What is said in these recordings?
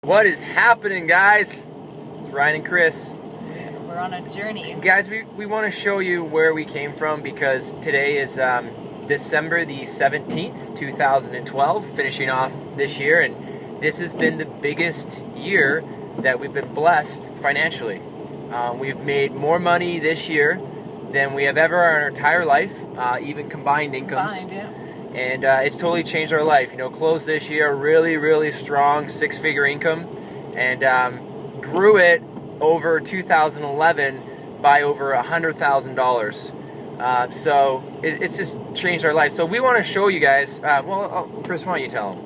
What is happening, guys? It's Ryan and Chris. We're on a journey. Guys, we want to show you where we came from because today is December the 17th, 2012, finishing off this year, and this has been the biggest year that we've been blessed financially. We've made more money this year than we have ever in our entire life, even combined incomes. And it's totally changed our life. You know, closed this year really, really strong, six-figure income, and grew it over 2011 by over $100,000. So it's just changed our life. So we want to show you guys. Chris, why don't you tell them?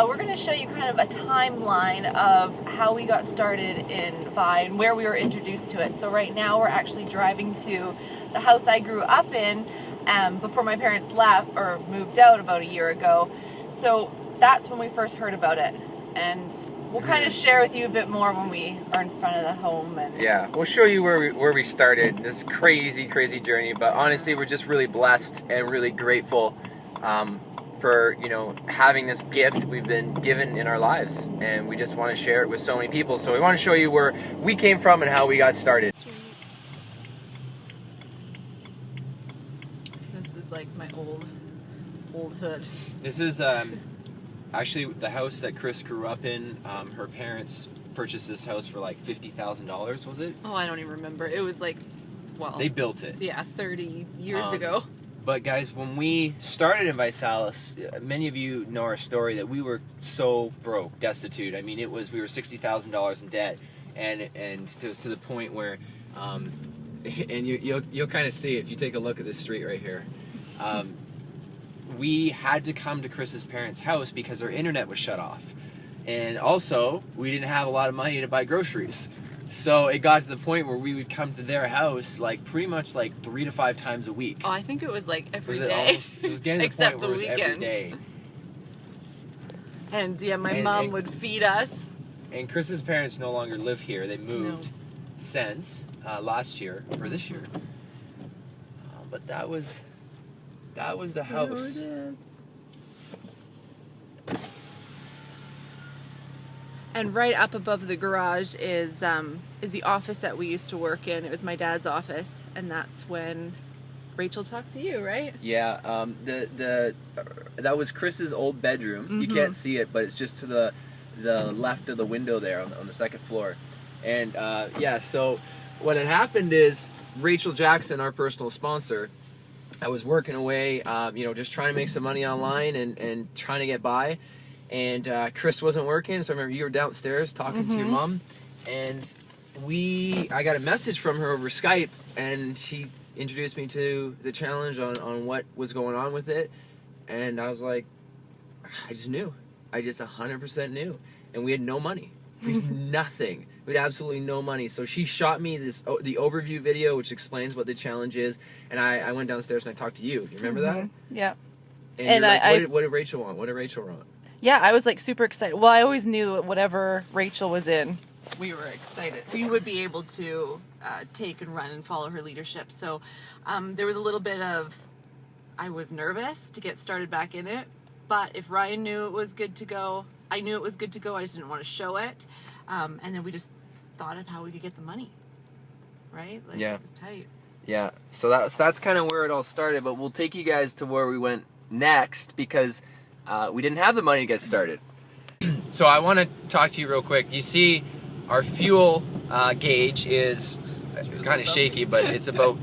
We're going to show you kind of a timeline of how we got started in Vine, where we were introduced to it. So right now we're actually driving to the house I grew up in before my parents left or moved out about a year ago. So that's when we first heard about it. And we'll kind of share with you a bit more when we are in front of the home. And yeah, we'll show you where we started this crazy journey. But honestly, we're just really blessed and really grateful for, you know, having this gift we've been given in our lives, and we just want to share it with so many people. So we want to show you where we came from and how we got started. This is like my old hood. This is actually the house that Chris grew up in. Her parents purchased this house for like $50,000, was it? Oh, I don't even remember. It was like, well, they built it. Yeah, 30 years ago. But guys, when we started in Visalis, many of you know our story that we were so broke, destitute. I mean, we were $60,000 in debt, and it was to the point where, and you'll kind of see if you take a look at this street right here. We had to come to Chris's parents' house because our internet was shut off, and also we didn't have a lot of money to buy groceries. So it got to the point where we would come to their house like pretty much like 3 to 5 times a week. Oh, I think it was like every day. It was getting to the except point where the it was every weekends. day. And yeah, my mom would feed us. And Chris's parents no longer live here. They moved since last year or this year. But that was the house. There it is. And right up above the garage is the office that we used to work in. It was my dad's office, and that's when Rachel talked to you, right? Yeah, that was Chris's old bedroom. Mm-hmm. You can't see it, but it's just to the left of the window there on the second floor. And so what had happened is Rachel Jackson, our personal sponsor, I was working away, just trying to make some money online and trying to get by. And Chris wasn't working, so I remember you were downstairs talking to your mom, and I got a message from her over Skype, and she introduced me to the challenge on what was going on with it, and I was like, I just knew. I just 100% knew. And we had no money. We had nothing. We had absolutely no money. So she shot me the overview video, which explains what the challenge is, and I went downstairs and I talked to you. You remember that? Yeah. And you're like, what did Rachel want? What did Rachel want? Yeah, I was like super excited. Well, I always knew that whatever Rachel was in, we were excited. We would be able to take and run and follow her leadership. So there was a little bit of, I was nervous to get started back in it. But if Ryan knew it was good to go, I knew it was good to go. I just didn't want to show it. And then we just thought of how we could get the money. Right? Like, yeah. It was tight. Yeah. So that's kind of where it all started. But we'll take you guys to where we went next because we didn't have the money to get started. So I want to talk to you real quick. You see our fuel gauge is kind of shaky, but it's about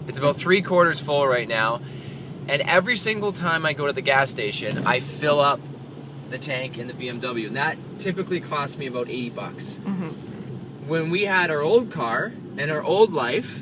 3/4 full right now. And every single time I go to the gas station, I fill up the tank in the BMW, and that typically costs me about $80. Mm-hmm. When we had our old car and our old life,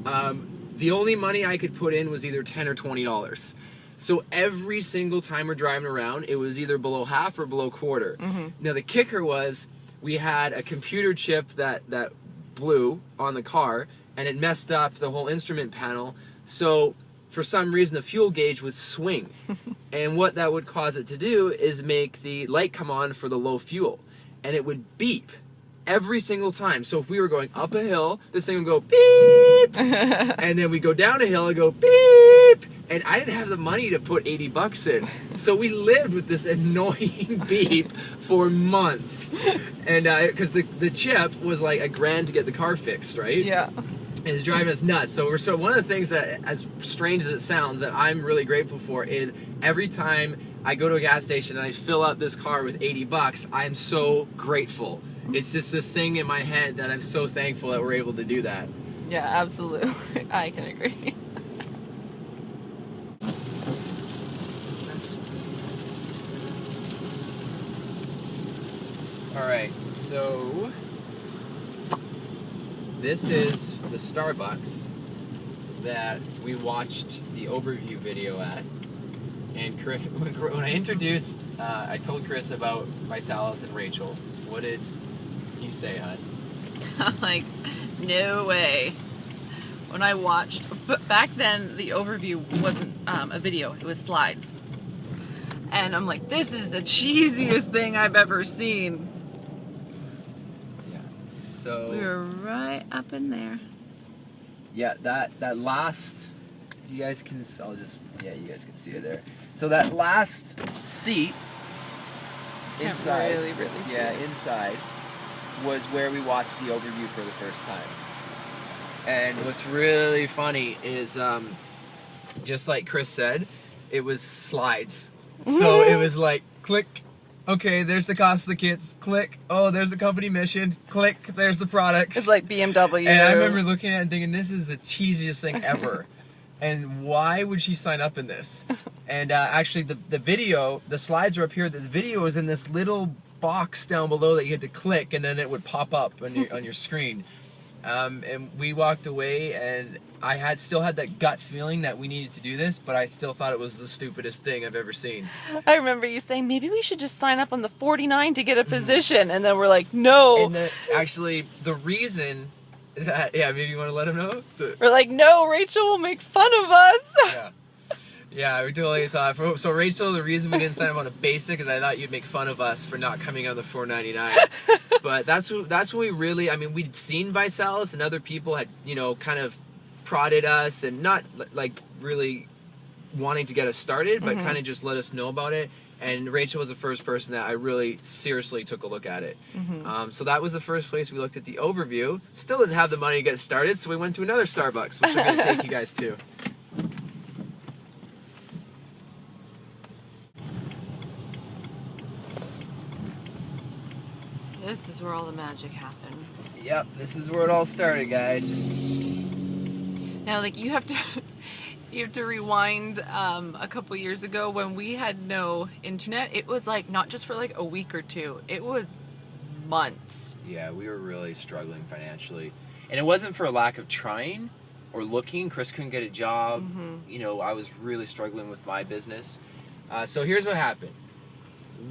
the only money I could put in was either $10 or $20. So every single time we're driving around, it was either below half or below quarter. Mm-hmm. Now the kicker was we had a computer chip that blew on the car, and it messed up the whole instrument panel. So for some reason, the fuel gauge would swing. And what that would cause it to do is make the light come on for the low fuel. And it would beep every single time. So if we were going up a hill, this thing would go beep, and then we go down a hill and go beep. And I didn't have the money to put $80 in, so we lived with this annoying beep for months. And because the chip was like $1,000 to get the car fixed, right? Yeah. It's driving us nuts. So one of the things that, as strange as it sounds, that I'm really grateful for is every time I go to a gas station and I fill up this car with $80, I'm so grateful. It's just this thing in my head that I'm so thankful that we're able to do that. Yeah, absolutely. I can agree. All right, so this is the Starbucks that we watched the overview video at. And Chris, when I introduced, I told Chris about Visalis and Rachel. What did he say, hon? I'm like, no way. When I watched, but back then the overview wasn't a video, it was slides. And I'm like, this is the cheesiest thing I've ever seen. Yeah. So We were right up in there. yeah, that last, you guys can, you guys can see it there. So that last seat Can't inside, really see yeah, it. inside was where we watched the overview for the first time. And what's really funny is, just like Chris said, it was slides. So it was like, click, okay, there's the cost of the kits, click, oh, there's the company mission, click, there's the products. It's like BMW. And I remember looking at it and thinking, this is the cheesiest thing ever. And why would she sign up in this? And actually, the video, the slides are up here. This video is in this little box down below that you had to click, and then it would pop up on your screen. And we walked away, and I still had that gut feeling that we needed to do this, but I still thought it was the stupidest thing I've ever seen. I remember you saying, maybe we should just sign up on the 49 to get a position. And then we're like, no. And actually, the reason that, yeah, maybe you want to let him know? We're like, no, Rachel will make fun of us. Yeah. Yeah, we totally thought. So Rachel, the reason we didn't sign up on a basic is I thought you'd make fun of us for not coming on the $4.99. But that's what we really. I mean, we'd seen Visalis, and other people had kind of prodded us and not like really wanting to get us started, but kind of just let us know about it. And Rachel was the first person that I really seriously took a look at it. So that was the first place we looked at the overview. Still didn't have the money to get started, so we went to another Starbucks, which I'm going to take you guys to. This is where all the magic happens. Yep, this is where it all started, guys. Now, like, you have to rewind a couple years ago when we had no internet. It was like not just for like a week or two. It was months. Yeah, we were really struggling financially. And it wasn't for a lack of trying or looking. Chris couldn't get a job. I was really struggling with my business. So here's what happened.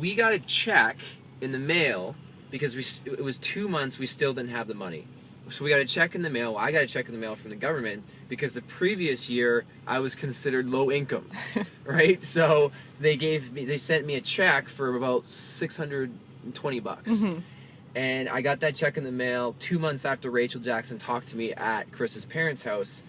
We got a check in the mail because it was 2 months we still didn't have the money. So we got a check in the mail. I got a check in the mail from the government because the previous year I was considered low income, right? So they sent me a check for about $620. And I got that check in the mail 2 months after Rachel Jackson talked to me at Chris's parents' house.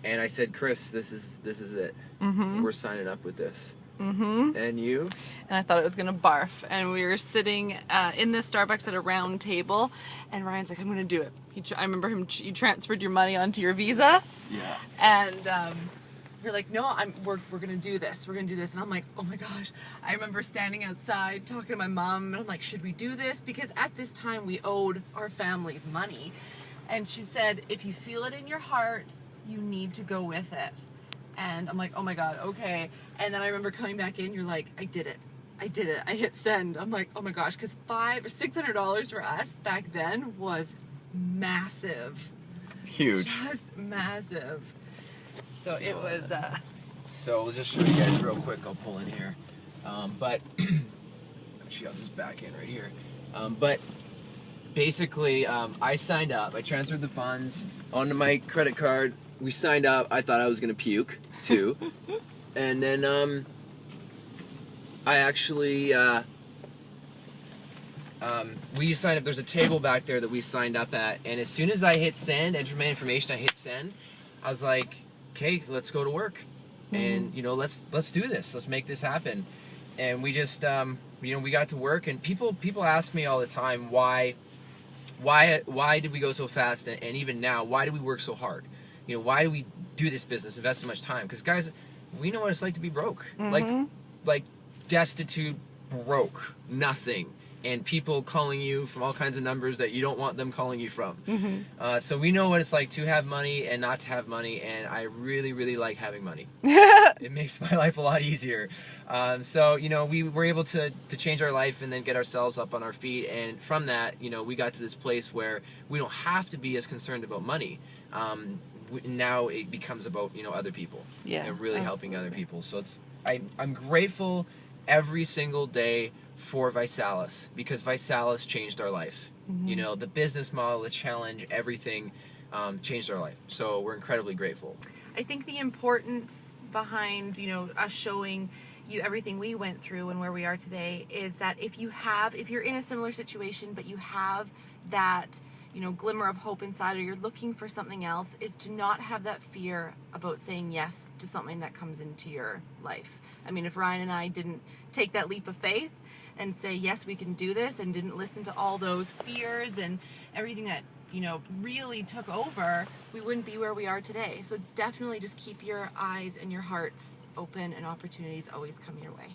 And I said, Chris, this is it. We're signing up with this. And you? And I thought it was gonna barf. And we were sitting in this Starbucks at a round table, and Ryan's like, "I'm gonna do it." I remember him. You transferred your money onto your Visa. Yeah. And you're like, "No, we're gonna do this. We're gonna do this." And I'm like, "Oh my gosh!" I remember standing outside talking to my mom, and I'm like, "Should we do this?" Because at this time we owed our families money, and she said, "If you feel it in your heart, you need to go with it." And I'm like, oh my God, okay. And then I remember coming back in, you're like, I did it. I hit send. I'm like, oh my gosh, because $500 or $600 for us back then was massive. Huge. Just massive. So it was. So I'll just show you guys real quick. I'll pull in here. But actually, I'll just back in right here. But basically, I signed up. I transferred the funds onto my credit card. We signed up. I thought I was gonna puke too, and then I actually we signed up. There's a table back there that we signed up at, and as soon as I hit send, enter my information, I hit send. I was like, okay, let's go to work, and let's do this. Let's make this happen. And we just we got to work, and people ask me all the time why did we go so fast, and even now, why do we work so hard? Why do we do this business, invest so much time? Because guys, we know what it's like to be broke, like destitute, broke, nothing, and people calling you from all kinds of numbers that you don't want them calling you from. So we know what it's like to have money and not to have money, and I really, really like having money. It makes my life a lot easier. So we were able to change our life and then get ourselves up on our feet, and from that, we got to this place where we don't have to be as concerned about money. Now it becomes about other people, and really helping other people. So I'm grateful every single day for ViSalus, because ViSalus changed our life. The business model, the challenge, everything changed our life. So we're incredibly grateful. I think the importance behind us showing you everything we went through and where we are today is that if you're in a similar situation but you have that glimmer of hope inside, or you're looking for something else, is to not have that fear about saying yes to something that comes into your life. I mean, if Ryan and I didn't take that leap of faith and say, yes, we can do this, and didn't listen to all those fears and everything that, really took over, we wouldn't be where we are today. So definitely just keep your eyes and your hearts open, and opportunities always come your way.